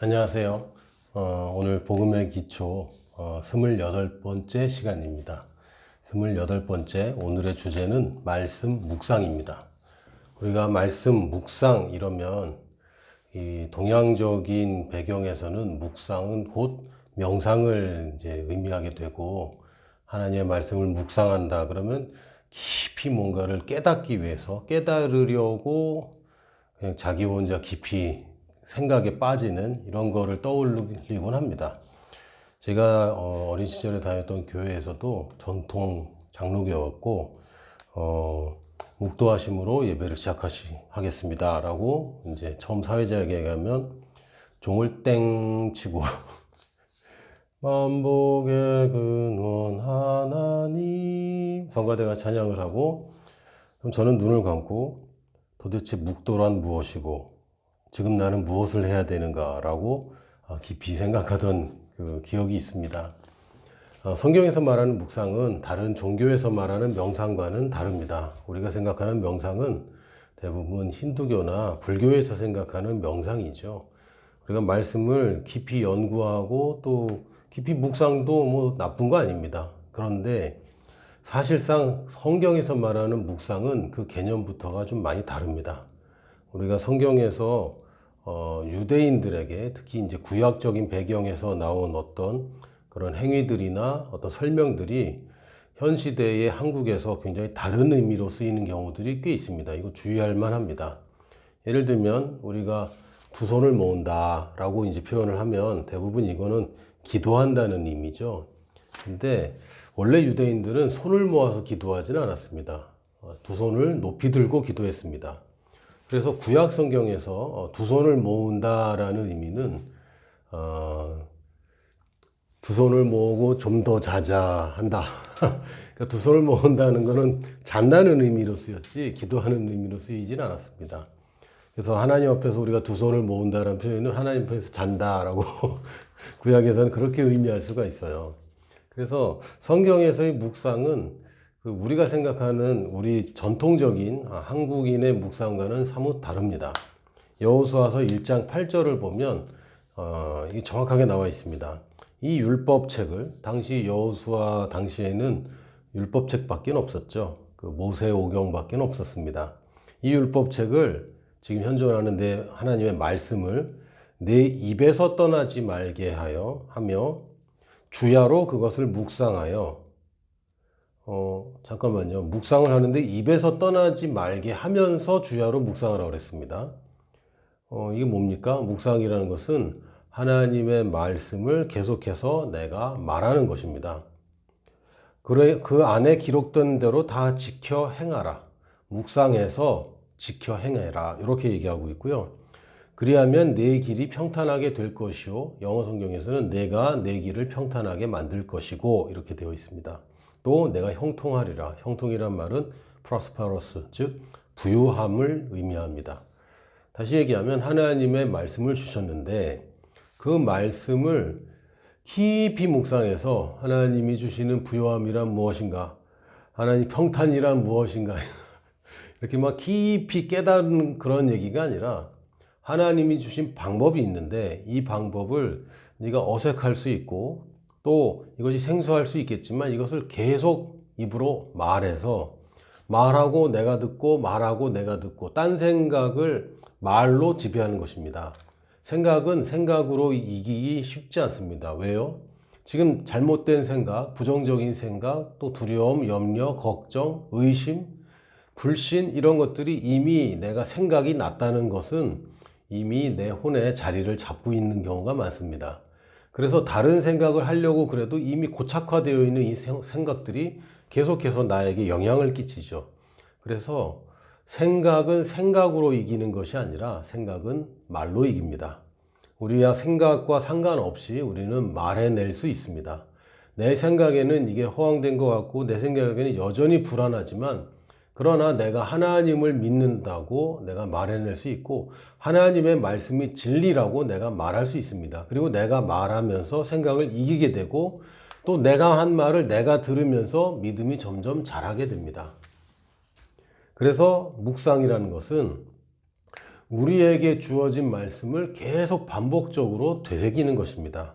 안녕하세요. 오늘 복음의 기초 28번째 시간입니다. 28번째 오늘의 주제는 말씀 묵상입니다. 우리가 말씀 묵상 이러면 이 동양적인 배경에서는 묵상은 곧 명상을 이제 의미하게 되고, 하나님의 말씀을 묵상한다 그러면 깊이 뭔가를 깨닫기 위해서 깨달으려고 그냥 자기 혼자 깊이 생각에 빠지는 이런 거를 떠올리곤 합니다. 제가 어린 시절에 다녔던 교회에서도 전통 장로교였고, 묵도하심으로 예배를 시작하겠습니다 라고 이제 처음 사회자에게 가면 종을 땡 치고 만복의 근원 하나님 성가대가 찬양을 하고, 그럼 저는 눈을 감고 도대체 묵도란 무엇이고 지금 나는 무엇을 해야 되는가 라고 깊이 생각하던 그 기억이 있습니다. 성경에서 말하는 묵상은 다른 종교에서 말하는 명상과는 다릅니다. 우리가 생각하는 명상은 대부분 힌두교나 불교에서 생각하는 명상이죠. 우리가 말씀을 깊이 연구하고 또 깊이 묵상도 뭐 나쁜 거 아닙니다. 그런데 사실상 성경에서 말하는 묵상은 그 개념부터가 좀 많이 다릅니다. 우리가 성경에서 유대인들에게 특히 이제 구약적인 배경에서 나온 어떤 그런 행위들이나 어떤 설명들이 현 시대의 한국에서 굉장히 다른 의미로 쓰이는 경우들이 꽤 있습니다. 이거 주의할 만합니다. 예를 들면 우리가 두 손을 모은다 라고 이제 표현을 하면 대부분 이거는 기도한다는 의미죠. 근데 원래 유대인들은 손을 모아서 기도하지는 않았습니다. 두 손을 높이 들고 기도했습니다. 그래서 구약 성경에서 두 손을 모은다라는 의미는 두 손을 모으고 좀 더 자자 한다. 그러니까 두 손을 모은다는 것은 잔다는 의미로 쓰였지 기도하는 의미로 쓰이진 않았습니다. 그래서 하나님 앞에서 우리가 두 손을 모은다라는 표현은 하나님 앞에서 잔다라고 구약에서는 그렇게 의미할 수가 있어요. 그래서 성경에서의 묵상은 우리가 생각하는 우리 전통적인 한국인의 묵상과는 사뭇 다릅니다. 여호수아서 1장 8절을 보면 이게 정확하게 나와 있습니다. 이 율법책을 당시 여호수아 당시에는 율법책밖에 없었죠. 그 모세오경밖에 없었습니다. 이 율법책을 지금 현존하는 내 하나님의 말씀을 내 입에서 떠나지 말게 하며 주야로 그것을 묵상하여 잠깐만요. 묵상을 하는데 입에서 떠나지 말게 하면서 주야로 묵상하라고 그랬습니다. 이게 뭡니까? 묵상이라는 것은 하나님의 말씀을 계속해서 내가 말하는 것입니다. 그래, 그 안에 기록된 대로 다 지켜 행하라. 묵상해서 지켜 행해라. 이렇게 얘기하고 있고요. 그리하면 내 길이 평탄하게 될 것이요. 영어 성경에서는 내가 내 길을 평탄하게 만들 것이고 이렇게 되어 있습니다. 또 내가 형통하리라. 형통이란 말은 prosperous, 즉 부유함을 의미합니다. 다시 얘기하면 하나님의 말씀을 주셨는데 그 말씀을 깊이 묵상해서 하나님이 주시는 부유함이란 무엇인가, 하나님 평탄이란 무엇인가 이렇게 막 깊이 깨달은 그런 얘기가 아니라 하나님이 주신 방법이 있는데 이 방법을 네가 어색할 수 있고 또 이것이 생소할 수 있겠지만 이것을 계속 입으로 말하고 내가 듣고 말하고 내가 듣고 딴 생각을 말로 지배하는 것입니다. 생각은 생각으로 이기기 쉽지 않습니다. 왜요? 지금 잘못된 생각, 부정적인 생각, 또 두려움, 염려, 걱정, 의심, 불신 이런 것들이 이미 내가 생각이 났다는 것은 이미 내 혼에 자리를 잡고 있는 경우가 많습니다. 그래서 다른 생각을 하려고 그래도 이미 고착화되어 있는 이 생각들이 계속해서 나에게 영향을 끼치죠. 그래서 생각은 생각으로 이기는 것이 아니라 생각은 말로 이깁니다. 우리야 생각과 상관없이 우리는 말해낼 수 있습니다. 내 생각에는 이게 허황된 것 같고 내 생각에는 여전히 불안하지만 그러나 내가 하나님을 믿는다고 내가 말해낼 수 있고 하나님의 말씀이 진리라고 내가 말할 수 있습니다. 그리고 내가 말하면서 생각을 이기게 되고 또 내가 한 말을 내가 들으면서 믿음이 점점 자라게 됩니다. 그래서 묵상이라는 것은 우리에게 주어진 말씀을 계속 반복적으로 되새기는 것입니다.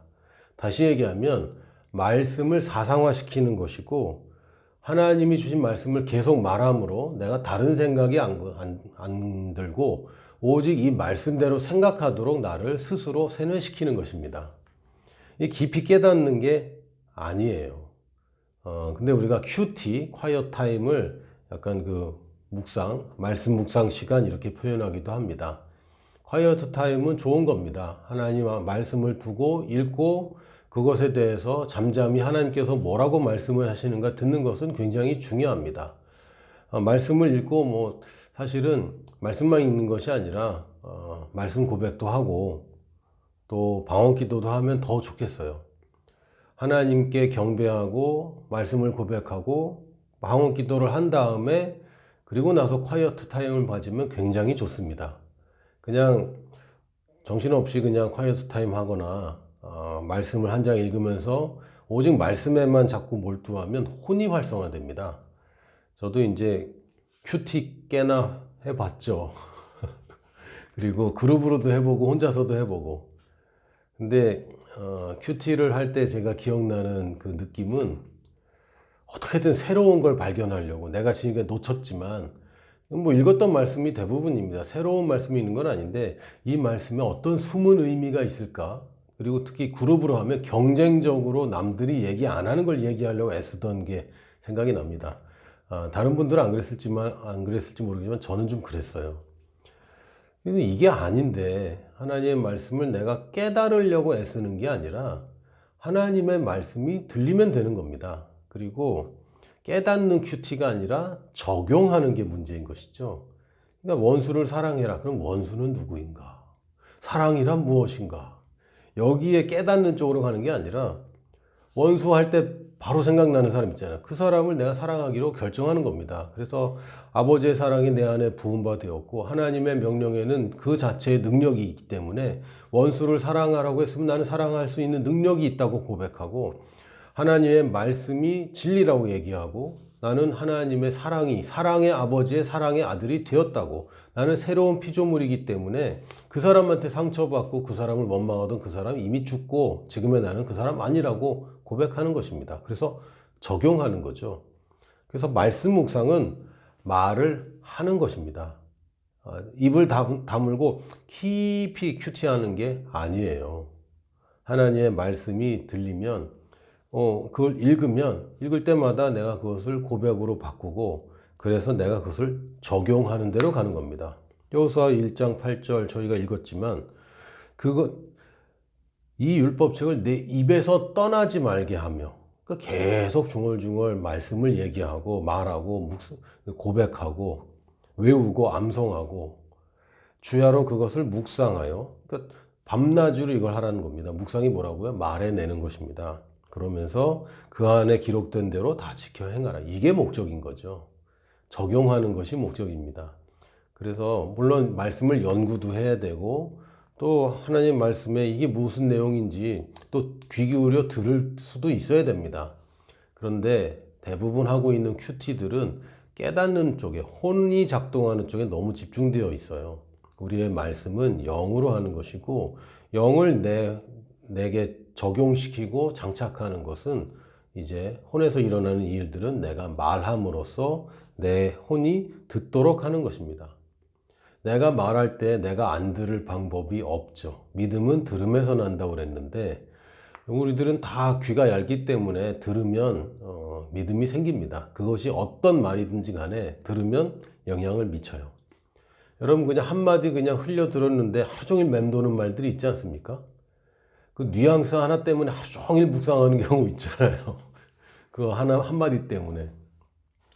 다시 얘기하면 말씀을 사상화시키는 것이고, 하나님이 주신 말씀을 계속 말함으로 내가 다른 생각이 안 들고 오직 이 말씀대로 생각하도록 나를 스스로 세뇌시키는 것입니다. 이 깊이 깨닫는 게 아니에요. 근데 우리가 QT, quiet time을 약간 그 말씀 묵상 시간 이렇게 표현하기도 합니다. quiet time은 좋은 겁니다. 하나님 말씀을 두고 읽고 그것에 대해서 잠잠히 하나님께서 뭐라고 말씀을 하시는가 듣는 것은 굉장히 중요합니다. 말씀을 읽고 사실은 말씀만 읽는 것이 아니라 말씀 고백도 하고 또 방언 기도도 하면 더 좋겠어요. 하나님께 경배하고 말씀을 고백하고 방언 기도를 한 다음에 그리고 나서 콰이어트 타임을 가지면 굉장히 좋습니다. 그냥 정신없이 그냥 콰이어트 타임 하거나 말씀을 한 장 읽으면서 오직 말씀에만 자꾸 몰두하면 혼이 활성화됩니다. 저도 이제 큐티 꽤나 해봤죠. 그리고 그룹으로도 해보고 혼자서도 해보고. 근데 큐티를 할 때 제가 기억나는 그 느낌은 어떻게든 새로운 걸 발견하려고, 내가 지금 놓쳤지만 읽었던 말씀이 대부분입니다. 새로운 말씀이 있는 건 아닌데 이 말씀에 어떤 숨은 의미가 있을까? 그리고 특히 그룹으로 하면 경쟁적으로 남들이 얘기 안 하는 걸 얘기하려고 애쓰던 게 생각이 납니다. 다른 분들은 안 그랬을지 모르겠지만 저는 좀 그랬어요. 이게 아닌데 하나님의 말씀을 내가 깨달으려고 애쓰는 게 아니라 하나님의 말씀이 들리면 되는 겁니다. 그리고 깨닫는 큐티가 아니라 적용하는 게 문제인 것이죠. 그러니까 원수를 사랑해라. 그럼 원수는 누구인가? 사랑이란 무엇인가? 여기에 깨닫는 쪽으로 가는 게 아니라 원수 할 때 바로 생각나는 사람 있잖아요. 그 사람을 내가 사랑하기로 결정하는 겁니다. 그래서 아버지의 사랑이 내 안에 부은 바 되었고 하나님의 명령에는 그 자체의 능력이 있기 때문에 원수를 사랑하라고 했으면 나는 사랑할 수 있는 능력이 있다고 고백하고, 하나님의 말씀이 진리라고 얘기하고, 나는 하나님의 사랑의 아버지의 사랑의 아들이 되었다고, 나는 새로운 피조물이기 때문에 그 사람한테 상처받고 그 사람을 원망하던 그 사람이 이미 죽고 지금의 나는 그 사람 아니라고 고백하는 것입니다. 그래서 적용하는 거죠. 그래서 말씀 묵상은 말을 하는 것입니다. 입을 다물고 깊이 큐티하는 게 아니에요. 하나님의 말씀이 들리면 그걸 읽을 때마다 내가 그것을 고백으로 바꾸고, 그래서 내가 그것을 적용하는 대로 가는 겁니다. 여호수아 1장 8절 저희가 읽었지만 이 율법책을 내 입에서 떠나지 말게 하며, 계속 중얼중얼 말씀을 얘기하고 말하고 고백하고 외우고 암송하고 주야로 그것을 묵상하여, 밤낮으로 이걸 하라는 겁니다. 묵상이 뭐라고요? 말해내는 것입니다. 그러면서 그 안에 기록된 대로 다 지켜 행하라. 이게 목적인 거죠. 적용하는 것이 목적입니다. 그래서 물론 말씀을 연구도 해야 되고 또 하나님 말씀에 이게 무슨 내용인지 또 귀 기울여 들을 수도 있어야 됩니다. 그런데 대부분 하고 있는 큐티들은 깨닫는 쪽에, 혼이 작동하는 쪽에 너무 집중되어 있어요. 우리의 말씀은 영으로 하는 것이고, 영을 내게 적용시키고 장착하는 것은 이제 혼에서 일어나는 일들은 내가 말함으로써 내 혼이 듣도록 하는 것입니다. 내가 말할 때 내가 안 들을 방법이 없죠. 믿음은 들음에서 난다고 그랬는데 우리들은 다 귀가 얇기 때문에 들으면 믿음이 생깁니다. 그것이 어떤 말이든지 간에 들으면 영향을 미쳐요. 여러분 그냥 한마디 그냥 흘려 들었는데 하루 종일 맴도는 말들이 있지 않습니까? 그 뉘앙스 하나 때문에 하루 종일 묵상하는 경우 있잖아요. 그 한마디 때문에.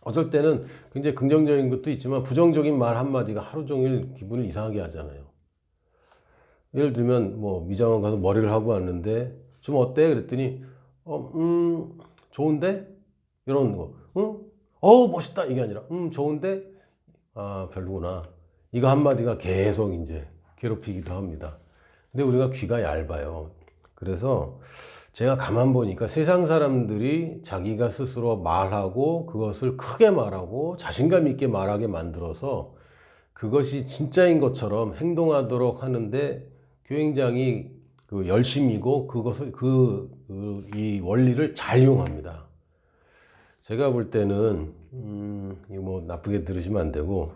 어쩔 때는 굉장히 긍정적인 것도 있지만 부정적인 말 한마디가 하루 종일 기분을 이상하게 하잖아요. 예를 들면 미장원 가서 머리를 하고 왔는데 좀 어때? 그랬더니 좋은데? 이런 거. 응? 멋있다 이게 아니라 좋은데? 별로구나. 이거 한마디가 계속 이제 괴롭히기도 합니다. 근데 우리가 귀가 얇아요. 그래서 제가 가만 보니까 세상 사람들이 자기가 스스로 말하고 그것을 크게 말하고 자신감 있게 말하게 만들어서 그것이 진짜인 것처럼 행동하도록 하는데 굉장히 그 열심이고 그것을 이 원리를 잘 이용합니다. 제가 볼 때는 이거 뭐 나쁘게 들으시면 안 되고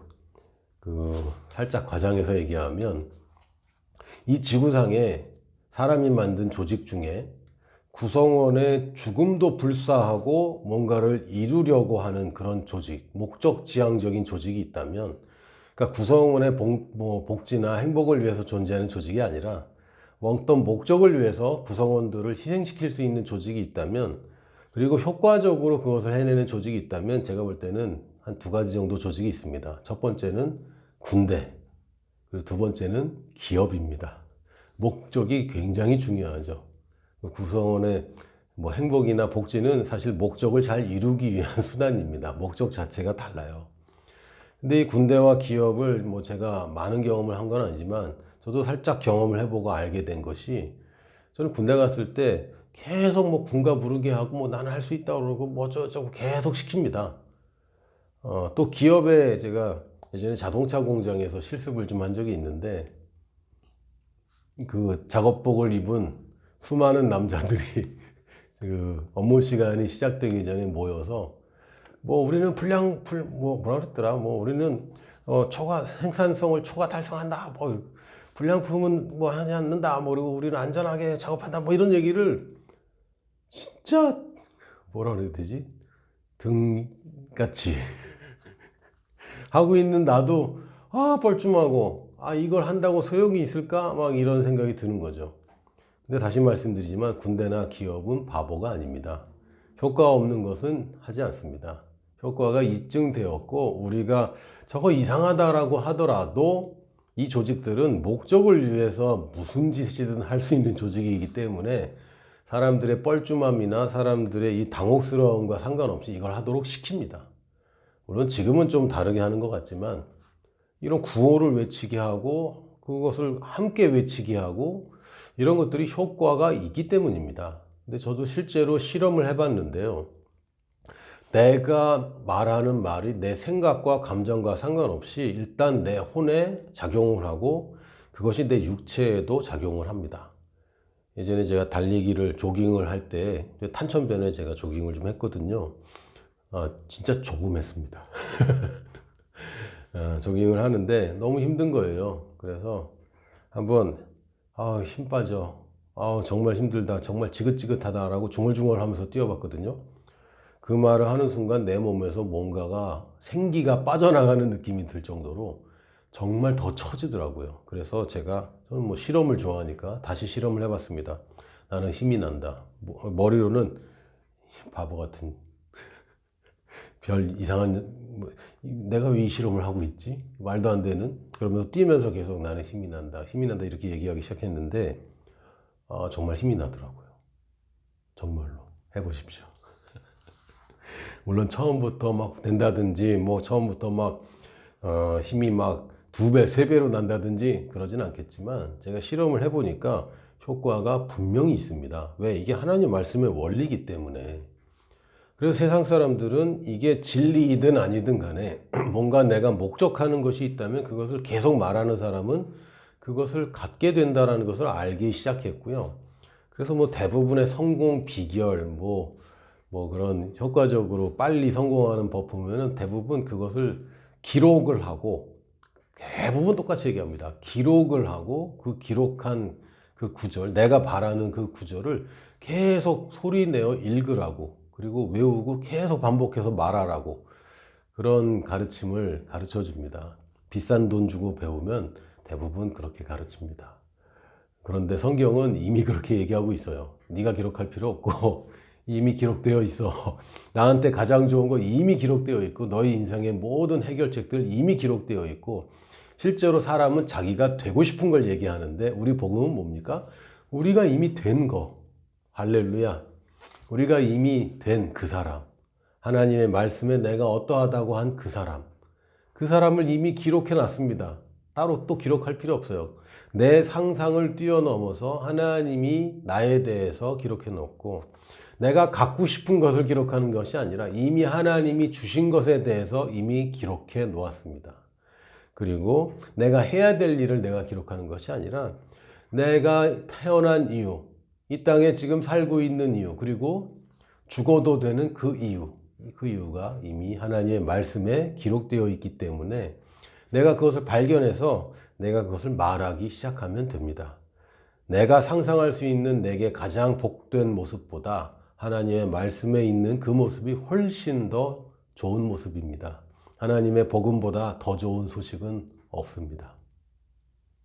살짝 과장해서 얘기하면 이 지구상에 사람이 만든 조직 중에 구성원의 죽음도 불사하고 뭔가를 이루려고 하는 그런 조직, 목적지향적인 조직이 있다면, 그러니까 구성원의 복지나 행복을 위해서 존재하는 조직이 아니라 어떤 목적을 위해서 구성원들을 희생시킬 수 있는 조직이 있다면, 그리고 효과적으로 그것을 해내는 조직이 있다면 제가 볼 때는 한 2가지 정도 조직이 있습니다. 첫 번째는 군대, 그리고 2번째는 기업입니다. 목적이 굉장히 중요하죠. 구성원의 행복이나 복지는 사실 목적을 잘 이루기 위한 수단입니다. 목적 자체가 달라요. 근데 이 군대와 기업을 제가 많은 경험을 한 건 아니지만 저도 살짝 경험을 해보고 알게 된 것이, 저는 군대 갔을 때 계속 군가 부르게 하고 나는 할 수 있다고 그러고 어쩌고 계속 시킵니다. 또 기업에 제가 예전에 자동차 공장에서 실습을 좀 한 적이 있는데, 그 작업복을 입은 수많은 남자들이 그 업무 시간이 시작되기 전에 모여서 우리는 뭐라 그랬더라, 우리는 초과 생산성을 초과 달성한다, 불량품은 하지 않는다, 그리고 우리는 안전하게 작업한다, 이런 얘기를 진짜 뭐라 그래야 되지, 등같이 하고 있는 나도 뻘쭘하고 이걸 한다고 소용이 있을까 이런 생각이 드는 거죠. 근데 다시 말씀드리지만 군대나 기업은 바보가 아닙니다. 효과 없는 것은 하지 않습니다. 효과가 입증되었고 우리가 저거 이상하다라고 하더라도 이 조직들은 목적을 위해서 무슨 짓이든 할 수 있는 조직이기 때문에 사람들의 뻘쭘함이나 사람들의 이 당혹스러움과 상관없이 이걸 하도록 시킵니다. 물론 지금은 좀 다르게 하는 것 같지만 이런 구호를 외치게 하고 그것을 함께 외치게 하고 이런 것들이 효과가 있기 때문입니다. 근데 저도 실제로 실험을 해봤는데요. 내가 말하는 말이 내 생각과 감정과 상관없이 일단 내 혼에 작용을 하고 그것이 내 육체에도 작용을 합니다. 예전에 제가 달리기를 조깅을 할 때 탄천변에 제가 조깅을 좀 했거든요. 진짜 조금 했습니다. 조깅을 하는데 너무 힘든 거예요. 그래서 한번 힘 빠져, 정말 힘들다, 정말 지긋지긋하다라고 중얼중얼 하면서 뛰어봤거든요. 그 말을 하는 순간 내 몸에서 뭔가가 생기가 빠져나가는 느낌이 들 정도로 정말 더 처지더라고요. 그래서 저는 실험을 좋아하니까 다시 실험을 해봤습니다. 나는 힘이 난다. 머리로는 바보 같은 별 이상한 내가 왜 이 실험을 하고 있지? 말도 안 되는. 그러면서 뛰면서 계속 나는 힘이 난다, 힘이 난다 이렇게 얘기하기 시작했는데 정말 힘이 나더라고요. 정말로 해보십시오. 물론 처음부터 막 된다든지 처음부터 힘이 2배, 3배로 난다든지 그러진 않겠지만 제가 실험을 해보니까 효과가 분명히 있습니다. 왜? 이게 하나님 말씀의 원리이기 때문에. 그래서 세상 사람들은 이게 진리이든 아니든 간에 뭔가 내가 목적하는 것이 있다면 그것을 계속 말하는 사람은 그것을 갖게 된다는 것을 알기 시작했고요. 그래서 대부분의 성공 비결, 그런 효과적으로 빨리 성공하는 법 보면은 대부분 그것을 기록을 하고, 대부분 똑같이 얘기합니다. 기록을 하고 그 기록한 그 구절, 내가 바라는 그 구절을 계속 소리내어 읽으라고, 그리고 외우고 계속 반복해서 말하라고, 그런 가르침을 가르쳐 줍니다. 비싼 돈 주고 배우면 대부분 그렇게 가르칩니다. 그런데 성경은 이미 그렇게 얘기하고 있어요. 네가 기록할 필요 없고 이미 기록되어 있어. 나한테 가장 좋은 거 이미 기록되어 있고 너희 인생의 모든 해결책들 이미 기록되어 있고, 실제로 사람은 자기가 되고 싶은 걸 얘기하는데 우리 복음은 뭡니까? 우리가 이미 된 거. 할렐루야. 우리가 이미 된 그 사람, 하나님의 말씀에 내가 어떠하다고 한 그 사람을 이미 기록해 놨습니다. 따로 또 기록할 필요 없어요. 내 상상을 뛰어넘어서 하나님이 나에 대해서 기록해 놓고, 내가 갖고 싶은 것을 기록하는 것이 아니라 이미 하나님이 주신 것에 대해서 이미 기록해 놓았습니다. 그리고 내가 해야 될 일을 내가 기록하는 것이 아니라 내가 태어난 이유, 이 땅에 지금 살고 있는 이유, 그리고 죽어도 되는 그 이유, 그 이유가 이미 하나님의 말씀에 기록되어 있기 때문에 내가 그것을 발견해서 내가 그것을 말하기 시작하면 됩니다. 내가 상상할 수 있는 내게 가장 복된 모습보다 하나님의 말씀에 있는 그 모습이 훨씬 더 좋은 모습입니다. 하나님의 복음보다 더 좋은 소식은 없습니다.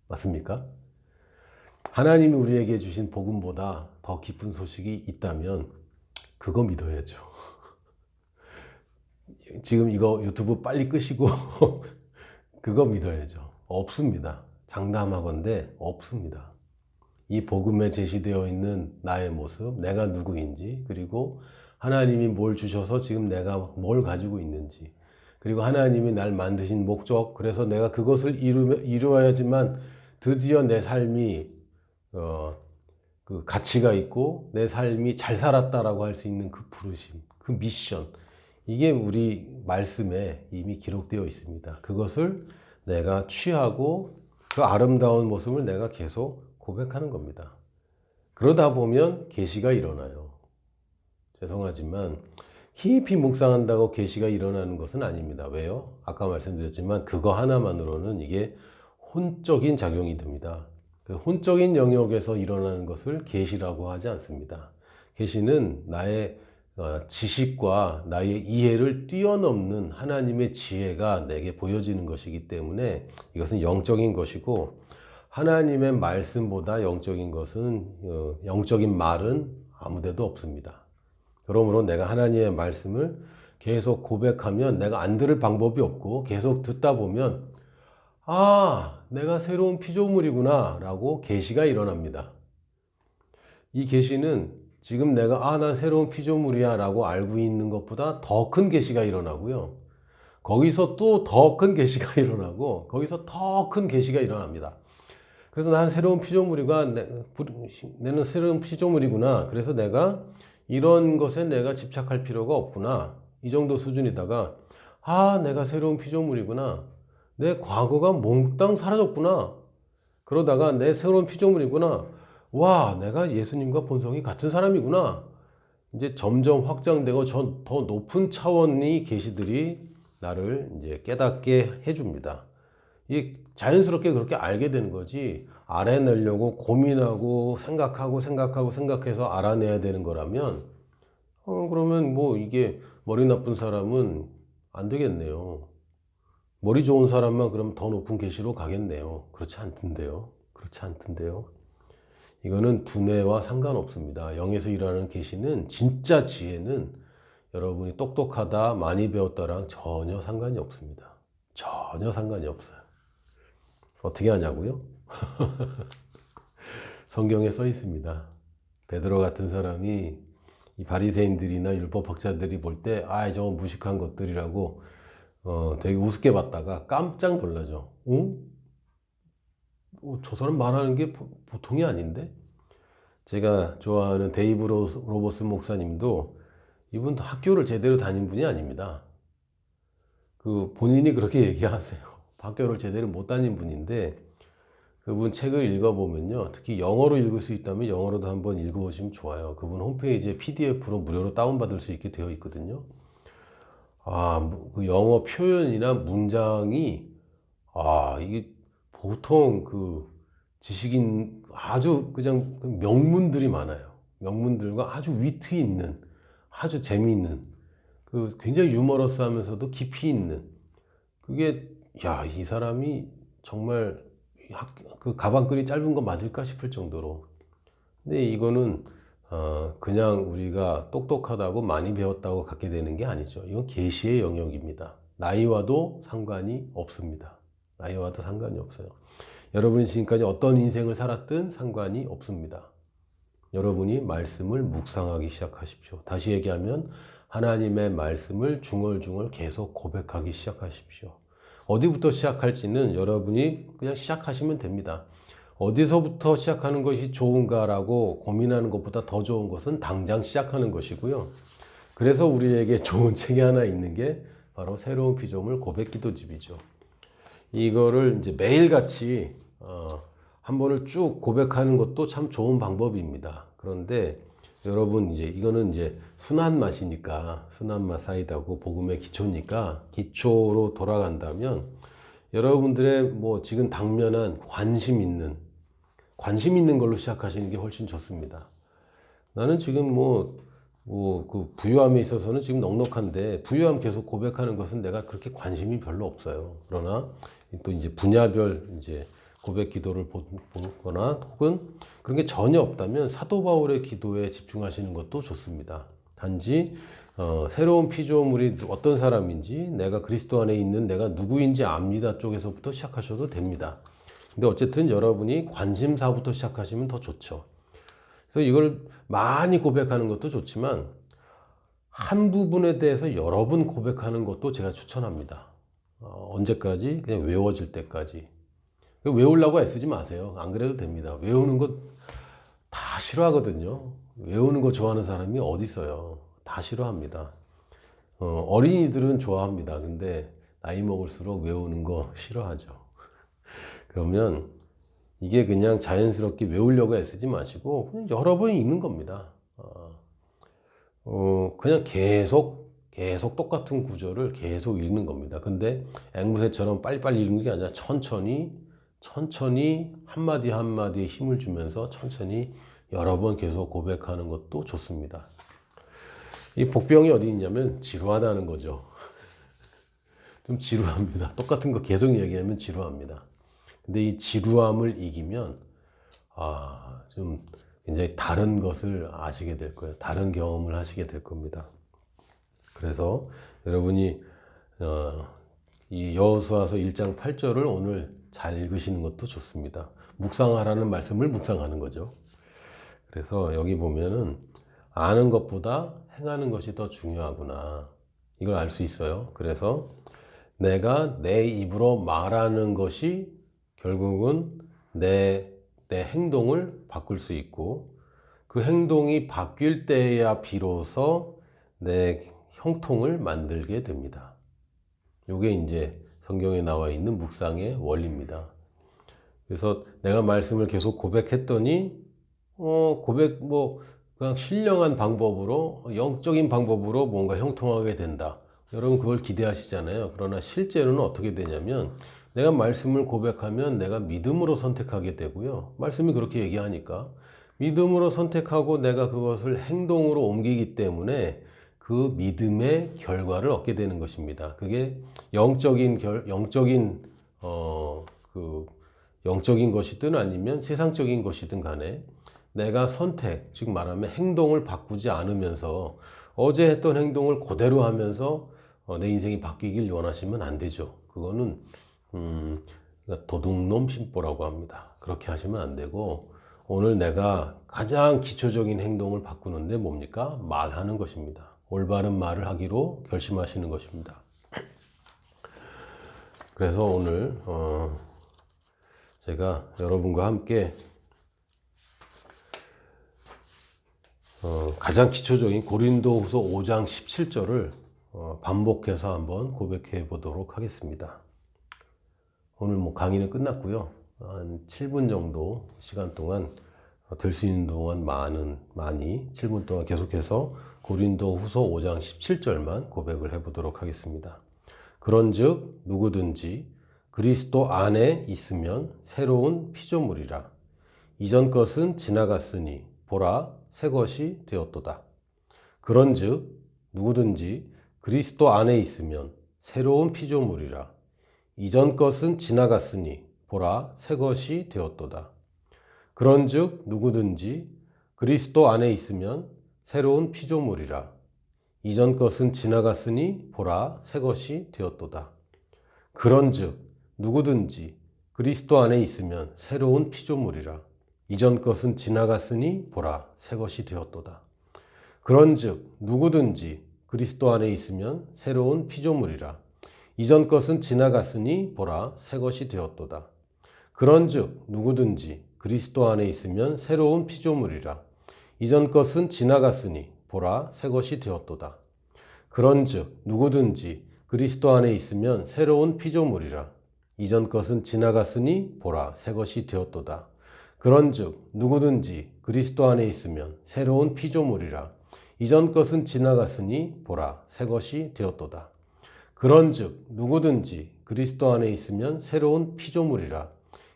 맞습니까? 하나님이 우리에게 주신 복음보다 더 기쁜 소식이 있다면 그거 믿어야죠. 지금 이거 유튜브 빨리 끄시고 그거 믿어야죠. 없습니다. 장담하건대 없습니다. 이 복음에 제시되어 있는 나의 모습, 내가 누구인지, 그리고 하나님이 뭘 주셔서 지금 내가 뭘 가지고 있는지, 그리고 하나님이 날 만드신 목적, 그래서 내가 그것을 이루어야지만 드디어 내 삶이 그 가치가 있고 내 삶이 잘 살았다라고 할 수 있는 그 부르심, 그 미션, 이게 우리 말씀에 이미 기록되어 있습니다. 그것을 내가 취하고 그 아름다운 모습을 내가 계속 고백하는 겁니다. 그러다 보면 계시가 일어나요. 죄송하지만 깊이 묵상한다고 계시가 일어나는 것은 아닙니다. 왜요? 아까 말씀드렸지만 그거 하나만으로는 이게 혼적인 작용이 됩니다. 그 혼적인 영역에서 일어나는 것을 계시라고 하지 않습니다. 계시는 나의 지식과 나의 이해를 뛰어넘는 하나님의 지혜가 내게 보여지는 것이기 때문에 이것은 영적인 것이고, 하나님의 말씀보다 영적인 것은, 영적인 말은 아무데도 없습니다. 그러므로 내가 하나님의 말씀을 계속 고백하면 내가 안 들을 방법이 없고, 계속 듣다 보면 아, 내가 새로운 피조물이구나 라고 계시가 일어납니다. 이 계시는 지금 내가 난 새로운 피조물이야 라고 알고 있는 것보다 더 큰 계시가 일어나고요. 거기서 또 더 큰 계시가 일어나고, 거기서 더 큰 계시가 일어납니다. 그래서 난 새로운 피조물이가, 내는 새로운 피조물이구나. 그래서 내가 이런 것에 내가 집착할 필요가 없구나. 이 정도 수준이다가, 내가 새로운 피조물이구나. 내 과거가 몽땅 사라졌구나. 그러다가 내 새로운 피조물이구나. 와, 내가 예수님과 본성이 같은 사람이구나. 이제 점점 확장되고 더 높은 차원의 계시들이 나를 이제 깨닫게 해줍니다. 이 자연스럽게 그렇게 알게 되는 거지, 알아내려고 고민하고 생각해서 알아내야 되는 거라면 그러면 뭐 이게 머리 나쁜 사람은 안 되겠네요. 머리 좋은 사람만 그럼 더 높은 계시로 가겠네요. 그렇지 않던데요. 이거는 두뇌와 상관없습니다. 영에서 일어나는 계시는, 진짜 지혜는 여러분이 똑똑하다, 많이 배웠다랑 전혀 상관이 없습니다. 전혀 상관이 없어요. 어떻게 하냐고요? 성경에 써 있습니다. 베드로 같은 사람이 이 바리새인들이나 율법학자들이 볼 때 저거 무식한 것들이라고 되게 우습게 봤다가 깜짝 놀라죠. 저 사람 말하는 게 보통이 아닌데? 제가 좋아하는 데이브 로버스 목사님도, 이분도 학교를 제대로 다닌 분이 아닙니다. 그 본인이 그렇게 얘기하세요. 학교를 제대로 못 다닌 분인데, 그분 책을 읽어보면요, 특히 영어로 읽을 수 있다면 영어로도 한번 읽어보시면 좋아요. 그분 홈페이지에 PDF로 무료로 다운받을 수 있게 되어 있거든요. 그 영어 표현이나 문장이, 이게 보통 그 지식인 아주 그냥 명문들이 많아요. 명문들과 아주 위트 있는, 아주 재미있는, 그 굉장히 유머러스 하면서도 깊이 있는, 그게, 이 사람이 정말 그 가방끈이 짧은 거 맞을까 싶을 정도로. 근데 이거는 그냥 우리가 똑똑하다고 많이 배웠다고 갖게 되는 게 아니죠. 이건 계시의 영역입니다. 나이와도 상관이 없습니다. 나이와도 상관이 없어요. 여러분이 지금까지 어떤 인생을 살았든 상관이 없습니다. 여러분이 말씀을 묵상하기 시작하십시오. 다시 얘기하면 하나님의 말씀을 중얼중얼 계속 고백하기 시작하십시오. 어디부터 시작할지는 여러분이 그냥 시작하시면 됩니다. 어디서부터 시작하는 것이 좋은가라고 고민하는 것보다 더 좋은 것은 당장 시작하는 것이고요. 그래서 우리에게 좋은 책이 하나 있는 게 바로 새로운 피조물 고백 기도집이죠. 이거를 이제 매일같이 한 번을 쭉 고백하는 것도 참 좋은 방법입니다. 그런데 여러분 이제 이거는 이제 순한 맛이니까, 순한 맛 사이다고 복음의 기초니까, 기초로 돌아간다면 여러분들의 뭐 지금 당면한 관심 있는 걸로 시작하시는 게 훨씬 좋습니다. 나는 지금 그 부유함에 있어서는 지금 넉넉한데, 부유함 계속 고백하는 것은 내가 그렇게 관심이 별로 없어요. 그러나 또 이제 분야별 이제 고백 기도를 보거나 혹은 그런 게 전혀 없다면 사도 바울의 기도에 집중하시는 것도 좋습니다. 단지 새로운 피조물이 어떤 사람인지, 내가 그리스도 안에 있는 내가 누구인지 압니다 쪽에서부터 시작하셔도 됩니다. 근데 어쨌든 여러분이 관심사부터 시작하시면 더 좋죠. 그래서 이걸 많이 고백하는 것도 좋지만 한 부분에 대해서 여러 번 고백하는 것도 제가 추천합니다. 언제까지? 그냥 외워질 때까지. 외우려고 애쓰지 마세요. 안 그래도 됩니다. 외우는 거 다 싫어하거든요. 외우는 거 좋아하는 사람이 어디 있어요. 다 싫어합니다. 어린이들은 좋아합니다. 근데 나이 먹을수록 외우는 거 싫어하죠. 그러면 이게 그냥 자연스럽게 외우려고 애쓰지 마시고 그냥 여러 번 읽는 겁니다. 그냥 계속 똑같은 구절을 계속 읽는 겁니다. 근데 앵무새처럼 빨리빨리 읽는 게 아니라 천천히 한마디 한마디에 힘을 주면서 천천히 여러 번 계속 고백하는 것도 좋습니다. 이 복병이 어디 있냐면 지루하다는 거죠. 좀 지루합니다. 똑같은 거 계속 얘기하면 지루합니다. 근데 이 지루함을 이기면 좀 굉장히 다른 것을 아시게 될 거예요. 다른 경험을 하시게 될 겁니다. 그래서 여러분이 이 여호수아서 1장 8절을 오늘 잘 읽으시는 것도 좋습니다. 묵상하라는 말씀을 묵상하는 거죠. 그래서 여기 보면은 아는 것보다 행하는 것이 더 중요하구나. 이걸 알 수 있어요. 그래서 내가 내 입으로 말하는 것이 결국은 내 행동을 바꿀 수 있고, 그 행동이 바뀔 때야 비로소 내 형통을 만들게 됩니다. 이게 이제 성경에 나와 있는 묵상의 원리입니다. 그래서 내가 말씀을 계속 고백했더니 그냥 신령한 방법으로, 영적인 방법으로 뭔가 형통하게 된다. 여러분 그걸 기대하시잖아요. 그러나 실제로는 어떻게 되냐면 내가 말씀을 고백하면 내가 믿음으로 선택하게 되고요. 말씀이 그렇게 얘기하니까 믿음으로 선택하고 내가 그것을 행동으로 옮기기 때문에 그 믿음의 결과를 얻게 되는 것입니다. 그게 영적인 것이든 아니면 세상적인 것이든 간에 내가 선택, 즉 말하면 행동을 바꾸지 않으면서 어제 했던 행동을 그대로 하면서 내 인생이 바뀌길 원하시면 안 되죠. 그거는 도둑놈 심보라고 합니다. 그렇게 하시면 안 되고, 오늘 내가 가장 기초적인 행동을 바꾸는데 뭡니까? 말하는 것입니다. 올바른 말을 하기로 결심하시는 것입니다. 그래서 오늘 제가 여러분과 함께 가장 기초적인 고린도후서 5장 17절을 반복해서 한번 고백해 보도록 하겠습니다. 오늘 강의는 끝났고요. 한 7분 정도 시간 동안 될 수 있는 동안 많이 7분 동안 계속해서 고린도후서 5장 17절만 고백을 해 보도록 하겠습니다. 그런즉 누구든지 그리스도 안에 있으면 새로운 피조물이라. 이전 것은 지나갔으니 보라 새 것이 되었도다. 그런즉 누구든지 그리스도 안에 있으면 새로운 피조물이라. 이전 것은 지나갔으니 보라 새 것이 되었도다. 그런즉 누구든지 그리스도 안에 있으면 새로운 피조물이라. 이전 것은 지나갔으니 보라 새 것이 되었도다. 그런즉 누구든지 그리스도 안에 있으면 새로운 피조물이라. 이전 것은 지나갔으니 보라 새 것이 되었도다. 그런즉 누구든지 그리스도 안에 있으면 새로운 피조물이라. 이전 것은 지나갔으니 보라 새 것이 되었도다. 그런즉 누구든지 그리스도 안에 있으면 새로운 피조물이라. 이전 것은 지나갔으니 보라 새 것이 되었도다. 그런즉 누구든지 그리스도 안에 있으면 새로운 피조물이라. 이전 것은 지나갔으니 보라 새 것이 되었도다. 그런즉 누구든지 그리스도 안에 있으면 새로운 피조물이라. 이전 것은 지나갔으니 보라 새 것이 되었도다. 그런즉 누구든지 그리스도 안에 있으면 새로운 피조물이라.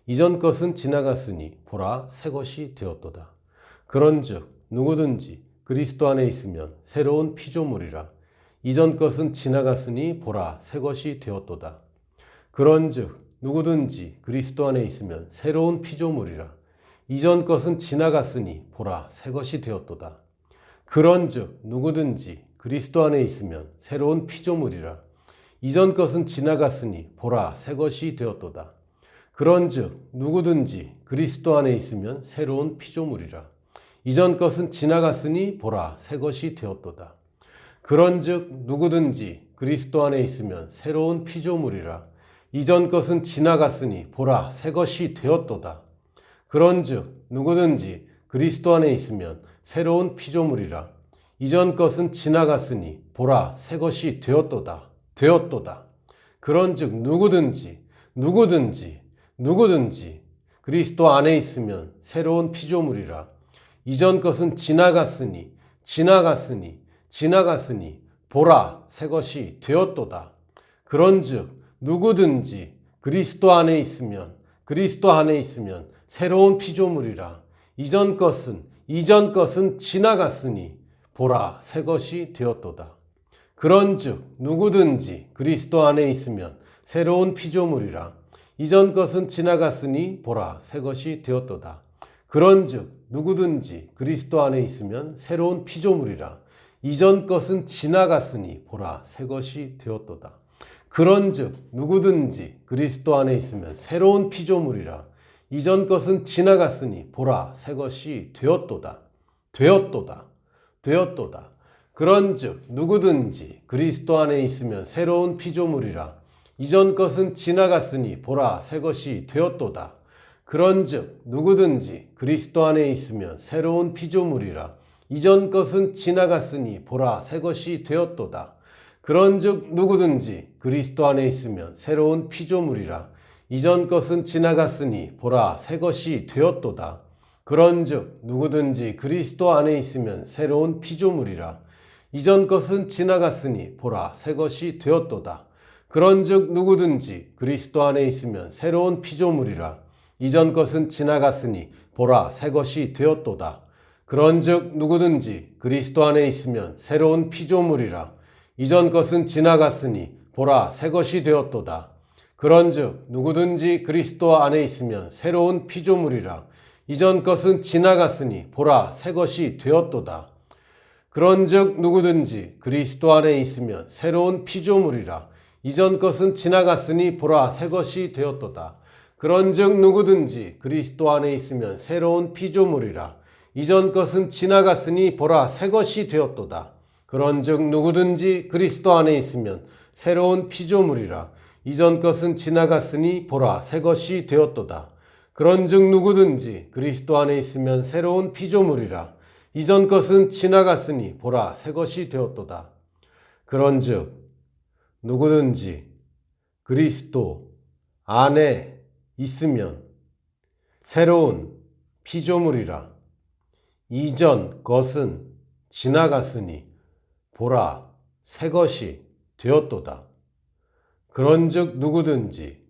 이전 것은 지나갔으니 보라 새 것이 되었도다. 그런즉 누구든지 그리스도 안에 있으면 새로운 피조물이라. 이전 것은 지나갔으니 보라 새 것이 되었도다. 그런즉 누구든지 그리스도 안에 있으면 새로운 피조물이라. 이전 것은 지나갔으니 보라 새 것이 되었도다. 그런즉 누구든지 그리스도 안에 있으면 새로운 피조물이라. 이전 것은 지나갔으니 보라 새 것이 되었도다. 그런즉 누구든지 그리스도 안에 있으면 새로운 피조물이라. 이전 것은 지나갔으니 보라 새 것이 되었도다. 그런즉 누구든지 그리스도 안에 있으면 새로운 피조물이라. 이전 것은 지나갔으니 보라 새 것이 되었도다. 그런즉 누구든지 그리스도 안에 있으면 새로운 피조물이라. 이전 것은 지나갔으니 보라 새 것이 되었도다. 그런즉 누구든지 그리스도 안에 있으면 새로운 피조물이라. 이전 것은 지나갔으니 보라 새 것이 되었도다. 그런즉 누구든지 그리스도 안에 있으면 새로운 피조물이라. 이전 것은 지나갔으니 보라 새 것이 되었도다. 그런즉 누구든지 그리스도 안에 있으면 새로운 피조물이라. 이전 것은 지나갔으니 보라 새 것이 되었도다. 그런즉 누구든지 그리스도 안에 있으면 새로운 피조물이라. 이전 것은 지나갔으니 보라 새 것이 되었도다. 그런즉 누구든지 그리스도 안에 있으면 새로운 피조물이라. 이전 것은 지나갔으니 보라 새 것이 되었도다. 그런즉 누구든지 그리스도 안에 있으면 새로운 피조물이라. 이전 것은 지나갔으니 보라 새 것이 되었도다. 그런즉 누구든지 그리스도 안에 있으면 새로운 피조물이라. 이전 것은 지나갔으니 보라 새 것이 되었도다. 그런즉 누구든지 그리스도 안에 있으면 새로운 피조물이라. 이전 것은 지나갔으니 보라 새 것이 되었도다. 그런즉 누구든지 그리스도 안에 있으면 새로운 피조물이라. 이전 것은 지나갔으니 보라 새 것이 되었도다. 그런즉 누구든지 그리스도 안에 있으면 새로운 피조물이라. 이전 것은 지나갔으니 보라 새 것이 되었도다. 그런즉 누구든지 그리스도 안에 있으면 새로운 피조물이라. 이전 것은 지나갔으니 보라 새 것이 되었도다. 그런즉 누구든지 그리스도 안에 있으면 새로운 피조물이라. 이전 것은 지나갔으니 보라 새 것이 되었도다. 그런즉 누구든지 그리스도 안에 있으면 새로운 피조물이라. 이전 것은 지나갔으니 보라 새 것이 되었도다. 그런즉 누구든지 그리스도 안에 있으면 새로운 피조물이라. 이전 것은 지나갔으니 보라 새 것이 되었도다. 그런즉 누구든지 그리스도 안에 있으면 새로운 피조물이라. 이전 것은 지나갔으니 보라 새 것이 되었도다. 그런즉 누구든지 그리스도 안에 있으면 새로운 피조물이라. 이전 것은 지나갔으니 보라 새 것이 되었도다. 그런즉 누구든지 그리스도 안에 있으면 새로운 피조물이라. 이전 것은 지나갔으니 보라 새 것이 되었도다. 그런즉 누구든지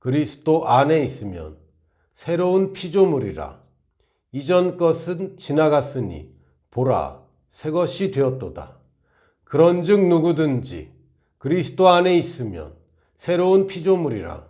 그리스도 안에 있으면 새로운 피조물이라. 이전 것은 지나갔으니 보라 새 것이 되었도다. 그런즉 누구든지 그리스도 안에 있으면 새로운 피조물이라.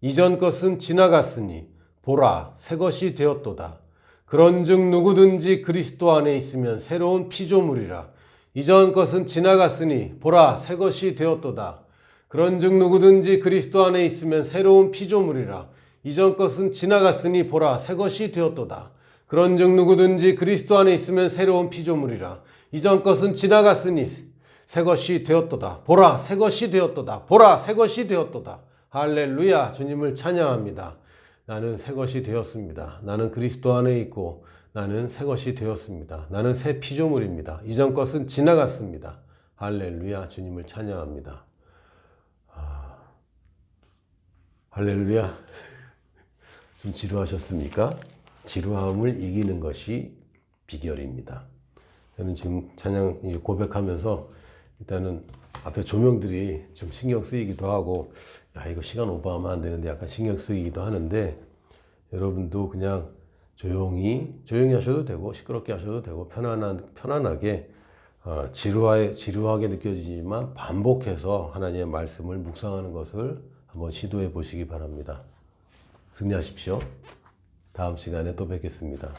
이전 것은 지나갔으니 보라 새 것이 되었도다. 그런즉 누구든지 그리스도 안에 있으면 새로운 피조물이라. 이전 것은 지나갔으니 보라 새 것이 되었도다. 그런즉 누구든지 그리스도 안에 있으면 새로운 피조물이라. 이전 것은 지나갔으니 보라 새 것이 되었도다. 그런즉 누구든지 그리스도 안에 있으면 새로운 피조물이라. 이전 것은 지나갔으니 새 것이 되었도다. 보라 새 것이 되었도다. 보라 새 것이 되었도다. 할렐루야. 주님을 찬양합니다. 나는 새 것이 되었습니다. 나는 그리스도 안에 있고 나는 새 것이 되었습니다. 나는 새 피조물입니다. 이전 것은 지나갔습니다. 할렐루야. 주님을 찬양합니다. 할렐루야. 좀 지루하셨습니까? 지루함을 이기는 것이 비결입니다. 저는 지금 찬양 이제 고백하면서 일단은 앞에 조명들이 좀 신경 쓰이기도 하고, 야, 이거 시간 오버하면 안 되는데 약간 신경 쓰이기도 하는데, 여러분도 그냥 조용히 하셔도 되고, 시끄럽게 하셔도 되고, 편안하게, 지루하게 느껴지지만 반복해서 하나님의 말씀을 묵상하는 것을 한번 시도해 보시기 바랍니다. 승리하십시오. 다음 시간에 또 뵙겠습니다.